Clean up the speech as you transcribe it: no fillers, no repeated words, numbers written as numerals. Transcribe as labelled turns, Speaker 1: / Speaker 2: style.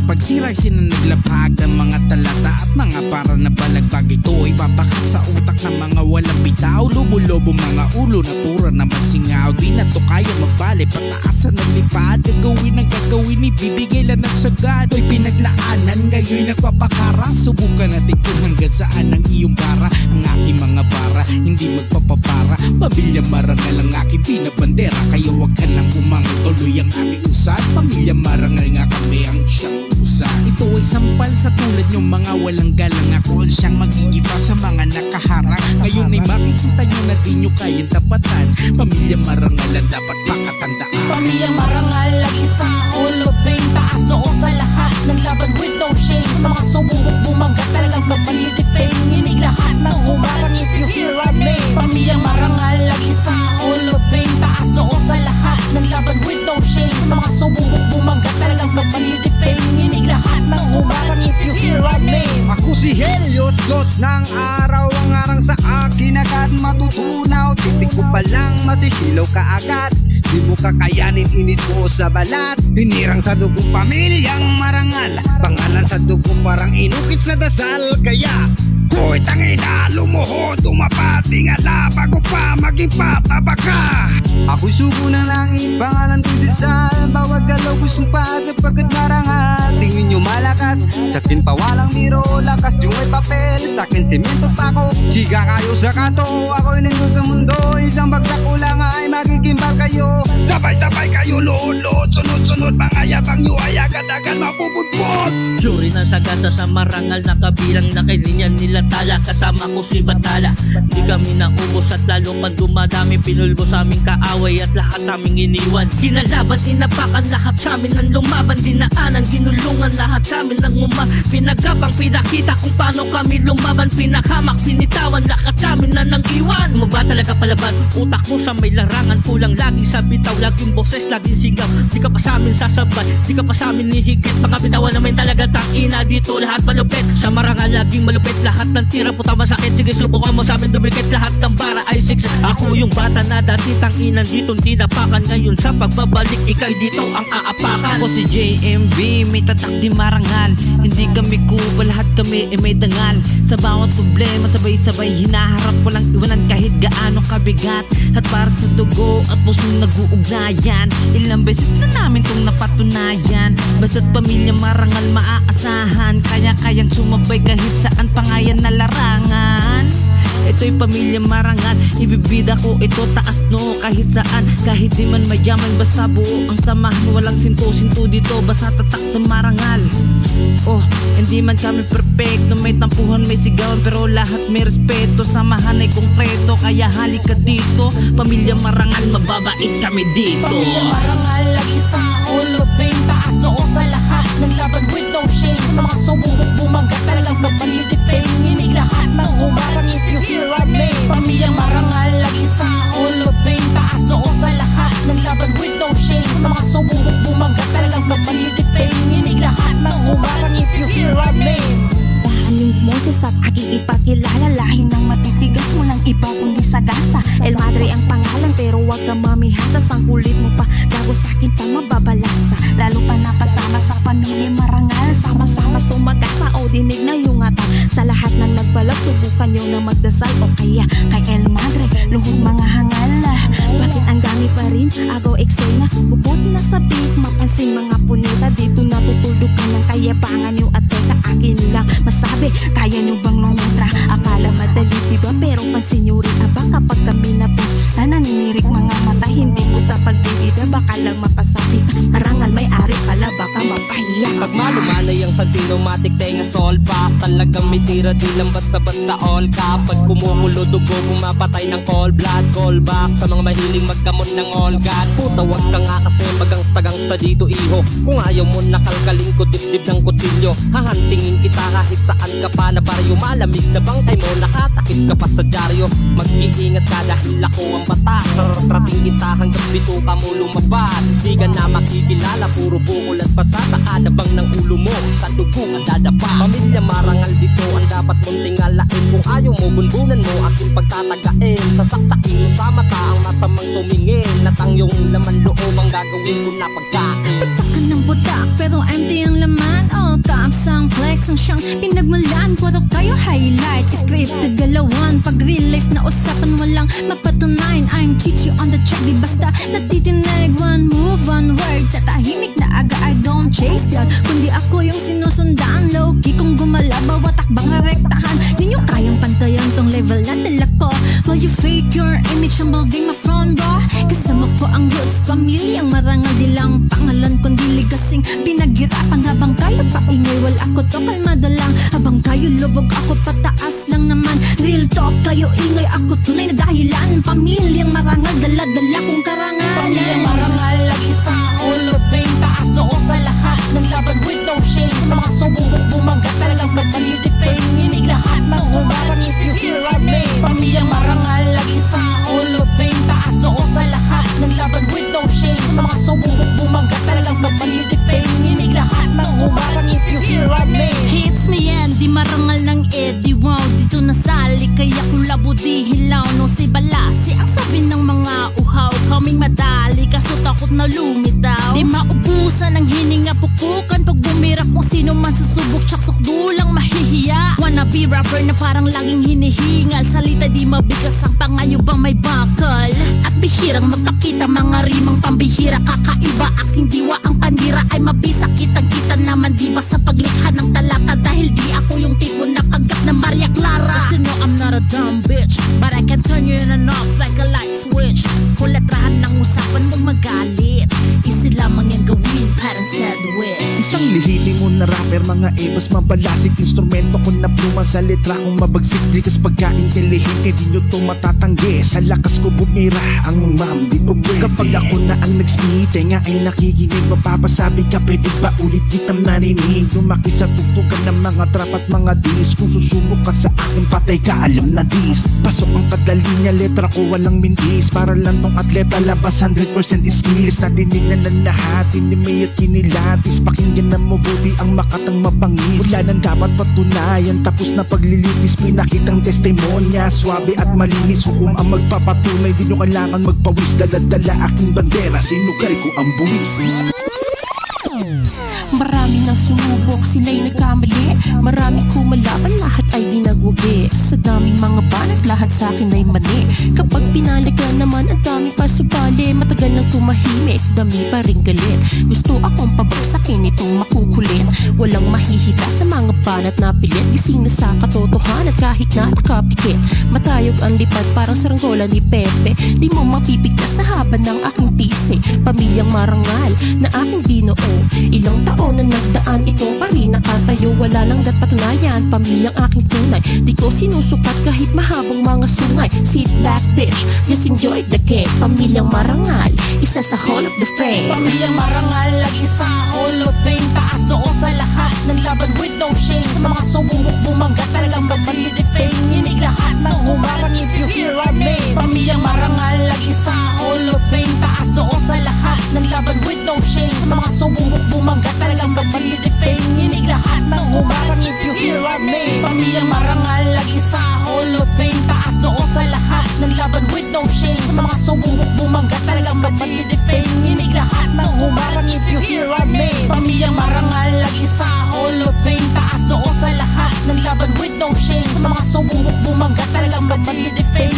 Speaker 1: pagsira sila naglabhag ng mga talata at mga para na balagbag. Ito ay papakat sa utak ng mga walang bitaw, lumulobo mga ulo na pura na magsingaw. Di na to kaya magbali, pataasan ng lipad, gagawin ang gagawin, ibibigay lang ng sagad. Ay pinaglaanan, ngayon nagpapakara, subukan natin kung hanggang saan ang iyong bara. Ang aking mga bara, hindi magpapapara, pamilya marangal ang aking pinabandera. Kaya wag ka nang umangal, tuloy ang aming usad, pamilya marangal nga kami ang siyang usa. Ito ay sampal sa tulad yung mga walang galang. Ako ang siyang mag-iiba sa mga nakaharang. Ngayon ay makikita nyo na di nyo kayang tapatan, pamilya marangal ang dapat pakatandaan.
Speaker 2: Pamilya marangal, lagi sa ulo, bing taas noo sa lahat ng laban with no shame. Sa mga sumubok bumangga talagang kapalidipin, hinig lahat ng humarang if you hear our name. Pamilya marangal, lagi sa ulo, bing taas noo sa lahat ng laban with no shame. Sa mga sumubok bumangga talagang kapalidipin, hinig lahat ng humarang if you hear our name.
Speaker 3: Ako si Helios, Diyos ng araw, ang arang sa akin agad matutunaw. Titik ko pa lang masisilaw ka agad, di mo kakayanin init ko sa balat. Hinirang sa dugong pamilyang marangal, pangalan sa dugo parang inukit sa dasal. Kaya ko'y tangina, lumuhod, dumapati nga la bago pa maging pataba ka. Ako'y sugo ng langit, pangalan ko'y dasal, bawat galaw ko'y sumpa sapagkat marangal. Tingin nyo malakas, sakin pa walang biro, lakas yung may papel, sakin simento pa ko. Siga kayo sa kanto, ako'y nandun sa mundo, isang bagsak ko lang ay magigimbal kayo. Sabay-sabay kayo lood-lood, sunod-sunod, mga yabang nyo ay agad-agad mapuputpot.
Speaker 4: Suri ng sagasa sa marangal na kabilang na kailinyan nila tala. Kasama ko si Batala, di kami naubos at lalo pa dumadami. Pinulbo sa aming kaaway at lahat aming iniwan. Kinalaban, inapakan lahat sa amin ng lumaban. Dinaanan, ginulungan lahat sa amin ng pinagabang, pinakita kung paano kami lumaban. Pinakamak, pinitawan, lahat sa amin na nang iwan. Mo ba talaga palaban? Utak mo sa may larangan, kulang lagi sa bitaw, laging boses, laging sigaw. Di ka pa sa amin sasabay, di ka pa sa amin nihigit. Mga bitawan naman talaga tangina dito, lahat malupit. Sa marangal laging malupit, lahat ng tira puta masakit. Sige subukan mo sa amin dumikit, lahat ng bara ay six. Ako yung bata na dati tanginan dito tinapakan, ngayon sa pagbabalik ikay dito ang aapakan.
Speaker 5: Ako si JMB, may tatak di marangal, hindi kami kuba, lahat kami may dangal. Sa bawat problema sabay-sabay hinaharap, walang iwanan kahit gaano kabigat. At para sa dugo at pusong nag-uugnayan, ilang beses na namin itong napatunayan. Basta't pamilya marangal maaasahan, kaya-kayang sumabay kahit saan pangayan na larangan. Ito'y pamilya marangal, ibibida ko ito taas no kahit saan. Kahit di man mayaman, basta buo ang samahan, walang sinto-sinto dito, basta tatak na marangal. Oh, hindi man kami perfecto, may tampuhan, may sigawan, pero lahat may respeto. Samahan ay konkreto, kaya halika dito. Pamilya marangal, mababait kami dito.
Speaker 2: Pamilya marangal, lagi sa ulo, bing taas noo sa lahat ng laban with no shame. Sa mga sumubok bumangga talagang kapalidipin, hinig lahat ng humarang if you hear our name. Pamilya marangal, lagi sa ulo, bing taas noo sa lahat ng laban with no shame. Sa mga sumubok bumangga talagang kapalidipin, hinig lahat ng humarang if you hear our name.
Speaker 6: Dahaning Moses at aking ipakilala, lahi ng matitigas, walang iba kundi sagasa. El Madre ang pangalan pero wag ka mamihasa, sang kulit mo pa gago sa'kin pa mababalasa. Lalo pa nakasama sa pamilya marangal, sama-sama sumagasa o dinig na yung ata. Sa lahat ng nagbalag, subukan nyo na magdasal o kaya kay El Madre, luhod mga hangala. Bakit ang dami pa rin, agaw eksena, bubot na sa beat, mapansin mga punita. Dito natutuldukan ng kayabangan nyo at teka akin lang masabi, kaya nyo bang lumuntra? Akala madali diba, pero pansin nyo rin aba kapag kami na po na naninirik mga mata. Hindi po sa pagbibida, baka lang mapasabi ka, marangal may ari pala, baka mapahiya.
Speaker 4: Pag malumanay ang sa dinomatic tenga sol pa, talagang may tira di lang basta-basta all ka. Pag kumukulo dugo, bumapatay ng cold blood, call back sa mga mahiling magkamot ng all god. Puta wag ka nga kasi magang pa dito iho, kung ayaw mo nakalkaling ko dibdib ng kutsilyo. Hahantingin kita kahit saan ka pa na baryo, malamig na bangkay mo, nakatakip ka pa sa dyaryo. Mag-iingat ka dahil ako ang batas, sararating kita hanggang bito ka mo lumabas. Di ka na makikilala, puro bukol at pasa, kaadabang ng ulo mo, sa dugo ang dadapa. Pamilya marangal dito ang dapat mong tingalain, kung ayaw mo bunbunan mo aking pagtatagain. Sasaksakin mo sa mata ang masamang tumingin, at ang iyong laman loob ang gagawin ko na pagkain.
Speaker 6: Ba't ka
Speaker 7: ang butak pero empty ang laman. All caps ang flex ang siyang pinagmulan. Puro kayo highlight, scripted galawan. Pag real life na usapan walang mapatunayan. I'm Chichi on the track, di basta natitinig. One move, one word, tatahimik na aga. I don't chase that, kundi ako yung sinusundan. Low-key kung gumala, bawat takbang rektahan. Di nyo kayang pantayan tong level na dala ko. While you fake your image, I'm building my front door. Kasama ko ang roots, pamilyang marangal. Di lang pangalan kundi ligasing pinaghirapan. Habang kayo paingay, wala ako to kalmado lang. Habang kayo lubog, ako pataas lang naman. Real talk, kayo ingay, ako tunay na dahilan. Pamilyang marangal, dala-dala kong karangalan.
Speaker 2: Pamilyang marangal, lagi sa ulo Bing taas noo sa lahat ng laban with no shame. Sa mga sububok bumangga talagang magdalidipin. Inig lahat ng humarang if you hear our name. Pamilyang marangal, lagi sa ulo Bing taas noo sa lahat ng laban with no shame. Sa mga sububok bumangga talagang magdalidipin. Inig lahat ng humarang if you hear our name.
Speaker 7: Hits me yan, di marangal ng Eddie. Wow, dito nasali kaya kung labo di hilaw. No si Balasi, ang sabi ng mga uhaw. Kaming madali, kaso takot na lumitaw. Di maubusan ng hininga, pukukan pag bumira. Kung sino man susubok, tsaksok dulang mahihiya. Wanna be rapper na parang laging hinihingal. Salita di mabigas, ang pangayo bang may bakal. At bihirang magpakita, mga rimang pambihira. Kakaiba aking diwa, ang pandira ay mabisa. Kitang-kita naman diba sa paglikha ng talata. Dahil di ako yung tipo na kagat na Maria Clara. Kasi no, I'm not a dumb bitch, but I can turn you in and off like a light switch. Kung letrahan ng usapan mo magalit, easy lamang yan gawin, parang sandwich.
Speaker 1: Isang lihili mo na rapper, mga ebas mabalasik. Instrumento ko na pluma sa letra kong mabagsik. Likas pagka-intelihente, di nyo to matatanggi. Sa lakas ko bumira, ang ma'am di po pwede. Kapag ako na ang nag-speed, nga ay nakikinig. Mapapasabi ka, pwede ba ulit kitang narinig? Lumaki sa tuktukan ng mga trap at mga dis. Kung susubok ka sa akin, patay ka, alam na dis. Pasok ang kadali niya, letra ko walang mindis. Para lang tong atleta, labas 100% skills. Nadinig na ng lahat, inimay at kinilatis. Pakinggan na mabuti ang makatang mapangis. Wala nang dapat patunayan, tapos na paglilitis. Pinakitang testimonya, swabe at malinis. Hukom ang magpapatunay, di nyo kailangan magpawis. Dala-dala aking bandera, sinugal ko ang buwis.
Speaker 8: Marami nang sumubok, sila'y nagkamali. Maraming kumalaban, lahat ay dinagwagi. Sa daming mga banat, lahat sa akin ay mani. Kapag pinalagan naman, ang daming pasubali. Matagal nang tumahimik, dami pa rin galit. Gusto akong pabagsakin itong makukulit. Walang mahihita sa mga banat na pilit. Gising na sa katotohanan kahit na nakapikit. Matayog ang lipad, parang saranggola ni Pepe. Di mo mapipigtas sa haba ng aking pisi. Pamilyang marangal na aking binuo. Ilang taon na nagdaan, ito pa rin nakatayo. Wala lang dat patunayan, pamilyang aking tunay. Di ko sinusukat kahit mahabang mga sungay. Sit back bitch, just enjoy the game. Pamilyang marangal, isa sa Hall of the Fame.
Speaker 2: Pamilyang marangal, lagi sa Hall of Fame. Taas noo sa lahat ng laban with no shame. Sa mga sububok bumangga talagang magdalidipin. Inig lahat ng humarang if you hear our name. Pamilyang marangal, lagi sa Hall of Fame. Taas noo sa lahat ng laban with no shame. Sa mga sububok bumangga talagang magdalidipin. Inig lahat ng humarang if you hear our name. Pamilyang marangal, lagi sa Hall of Fame. Taas noo sa lahat ng laban with no shame. Sa mga sububok bumangga talagang magdalidipin. Inig lahat ng humarang if you hear our name. Pamilyang marangal, lagi sa Hall of Fame. Taas noo sa lahat ng laban with no shame. Sa mga sububok bumangga talagang magdalidipin.